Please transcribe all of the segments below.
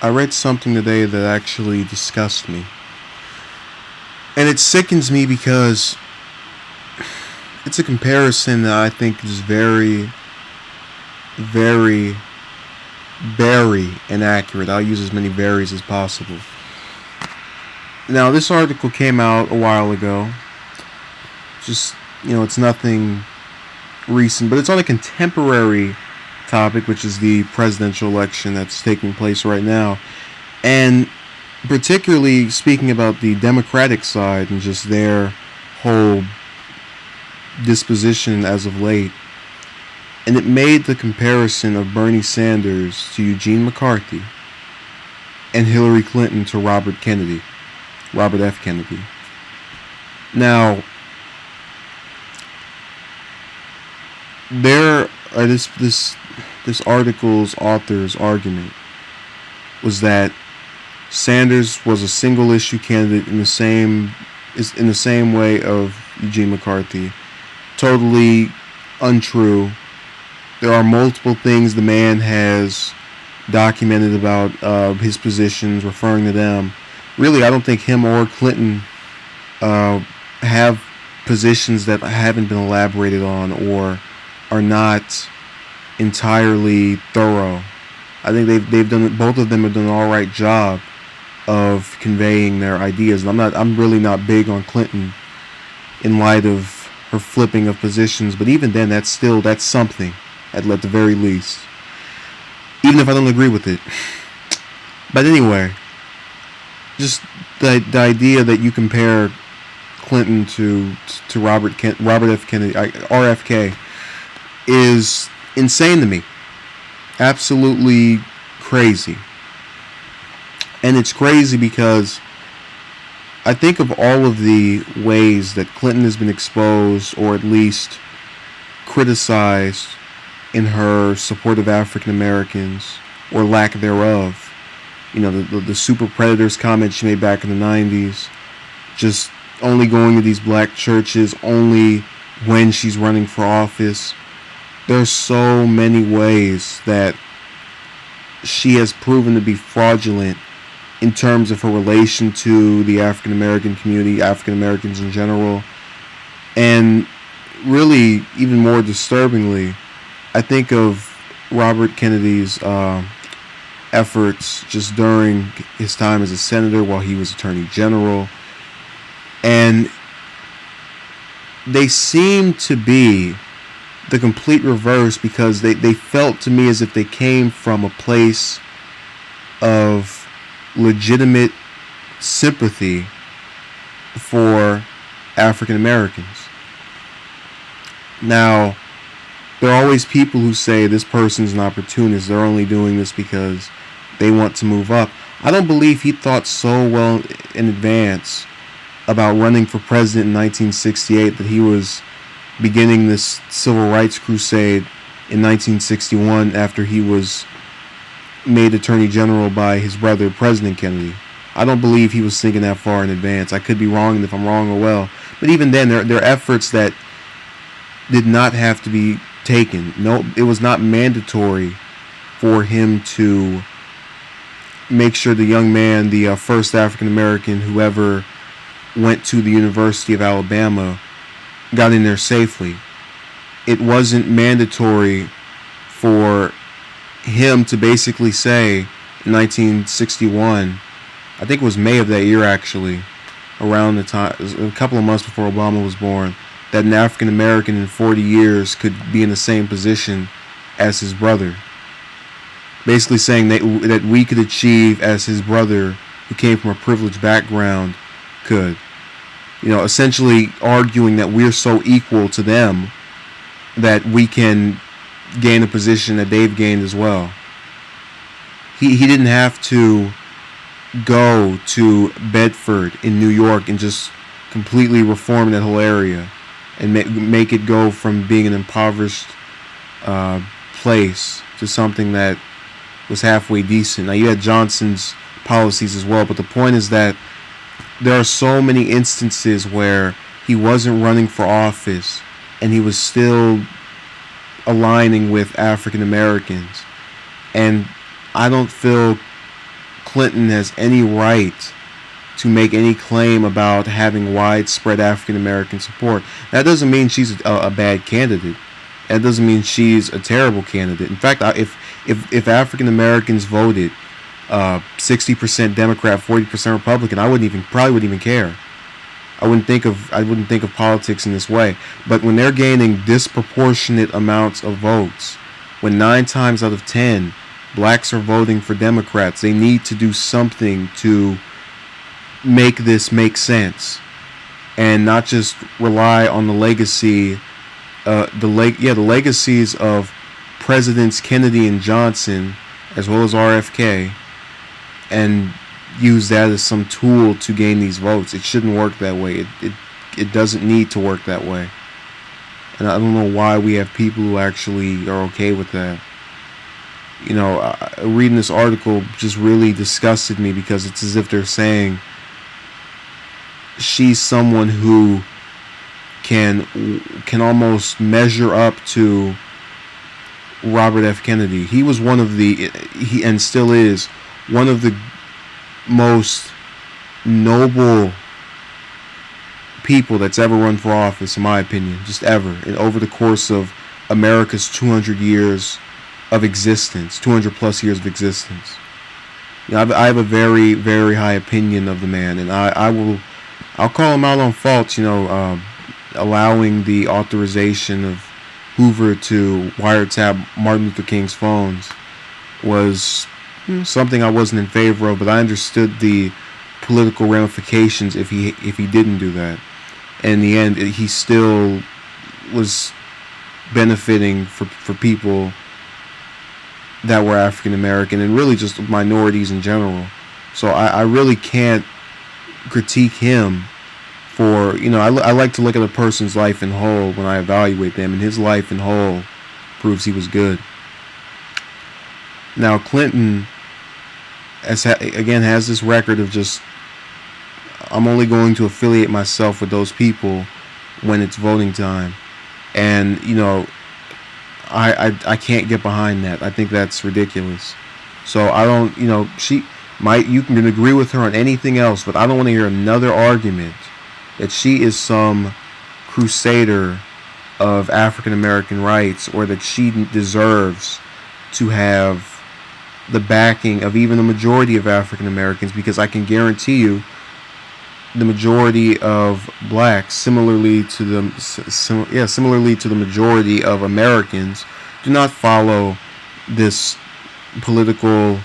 I read something today that actually disgusts me. And it sickens me because it's a comparison that I think is very, very, very inaccurate. I'll use as many berries as possible. Now, this article came out a while ago. Just, it's nothing recent, but it's on a contemporary topic, which is the presidential election that's taking place right now. And particularly speaking about the Democratic side and just their whole disposition as of late. And it made the comparison of Bernie Sanders to Eugene McCarthy and Hillary Clinton to Robert F. Kennedy. Now, this article's author's argument was that Sanders was a single issue candidate in the same way of Eugene McCarthy. Totally untrue. There are multiple things the man has documented about his positions, referring to them. Really, I don't think him or Clinton have positions that haven't been elaborated on or are not entirely thorough. I think they've done, both of them have done an all right job of conveying their ideas. And I'm really not big on Clinton in light of her flipping of positions, but even then, that's something at the very least, even if I don't agree with it. But anyway, just the idea that you compare Clinton to Robert F. Kennedy, RFK, is insane to me. Absolutely crazy. And it's crazy because I think of all of the ways that Clinton has been exposed or at least criticized in her support of African Americans or lack thereof. The super predators comment she made back in the 90s, just only going to these black churches only when she's running for office. There's so many ways that she has proven to be fraudulent in terms of her relation to the African American community, African Americans in general. And really, even more disturbingly, I think of Robert Kennedy's efforts just during his time as a senator while he was Attorney General. And they seem to be the complete reverse because they felt to me as if they came from a place of legitimate sympathy for African Americans. Now, there are always people who say this person's an opportunist. They're only doing this because they want to move up. I don't believe he thought so well in advance about running for president in 1968 that he was beginning this civil rights crusade in 1961 after he was made Attorney General by his brother, President Kennedy. I don't believe he was thinking that far in advance. I could be wrong, and if I'm wrong, oh well. But even then, there are efforts that did not have to be taken. No, it was not mandatory for him to make sure the young man, the first African American who ever went to the University of Alabama, got in there safely. It wasn't mandatory for him to basically say in 1961, I think it was May of that year actually, around the time, a couple of months before Obama was born, that an African American in 40 years could be in the same position as his brother. Basically saying that we could achieve as his brother, who came from a privileged background, could. Essentially arguing that we're so equal to them that we can gain a position that they've gained as well. He didn't have to go to Bedford in New York and just completely reform that whole area and make it go from being an impoverished place to something that was halfway decent. Now, you had Johnson's policies as well, but the point is that there are so many instances where he wasn't running for office and he was still aligning with African Americans. And I don't feel Clinton has any right to make any claim about having widespread African American support. That doesn't mean she's a bad candidate. That doesn't mean she's a terrible candidate. In fact, if African Americans voted 60% Democrat, 40% Republican, I probably wouldn't even care. I wouldn't think of politics in this way. But when they're gaining disproportionate amounts of votes, when 9 times out of 10 blacks are voting for Democrats, they need to do something to make this make sense, and not just rely on the legacy, the legacies of Presidents Kennedy and Johnson, as well as RFK, and use that as some tool to gain these votes. It shouldn't work that way. It doesn't need to work that way. And I don't know why we have people who actually are okay with that. You know, reading this article just really disgusted me, because it's as if they're saying she's someone who can almost measure up to Robert F. Kennedy. He was one of and still is one of the most noble people that's ever run for office, in my opinion, just ever. And over the course of America's 200 years of existence, 200 plus years of existence. You know, I have a very, very high opinion of the man, and I'll call him out on faults. You know, allowing the authorization of Hoover to wiretap Martin Luther King's phones was something I wasn't in favor of, but I understood the political ramifications if he didn't do that. And in the end, he still was benefiting for people that were African American, and really just minorities in general. So I really can't critique him for, you know, I like to look at a person's life in whole when I evaluate them, and his life in whole proves he was good. Now Clinton has this record of just, I'm only going to affiliate myself with those people when it's voting time, and you know, I can't get behind that. I think that's ridiculous. So I don't, you know, you can agree with her on anything else, but I don't want to hear another argument that she is some crusader of African American rights, or that she deserves to have the backing of even the majority of African Americans, because I can guarantee you the majority of blacks, similarly to the majority of Americans, do not follow this political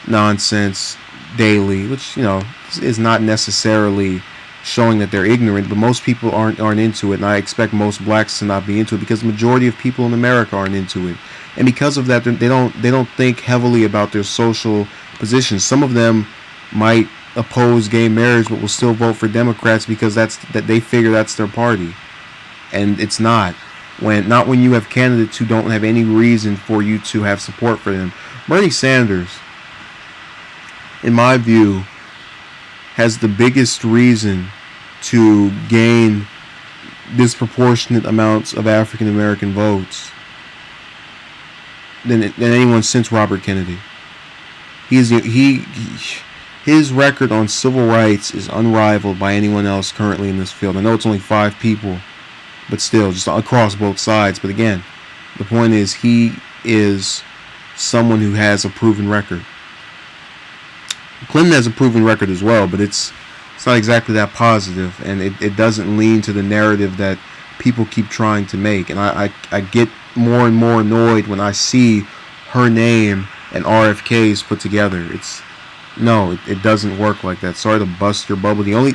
nonsense daily, which, you know, is not necessarily showing that they're ignorant, but most people aren't into it, and I expect most blacks to not be into it, because the majority of people in America aren't into it. And because of that, they don't think heavily about their social positions. Some of them might oppose gay marriage, but will still vote for Democrats because they figure that's their party, and it's not. When you have candidates who don't have any reason for you to have support for them. Bernie Sanders, in my view, has the biggest reason to gain disproportionate amounts of African American votes than anyone since Robert Kennedy. His record on civil rights is unrivaled by anyone else currently in this field. I know it's only 5 people, but still, just across both sides. But again, the point is, he is someone who has a proven record. Clinton has a proven record as well, but it's not exactly that positive, and it doesn't lean to the narrative that people keep trying to make. And I get more and more annoyed when I see her name and RFK's put together. It doesn't work like that. Sorry to bust your bubble. The only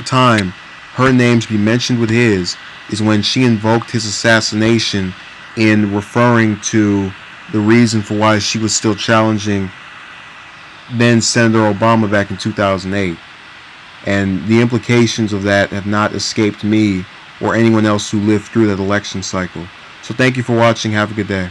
time her name should be mentioned with his is when she invoked his assassination in referring to the reason for why she was still challenging then Senator Obama back in 2008. And the implications of that have not escaped me or anyone else who lived through that election cycle. So thank you for watching. Have a good day.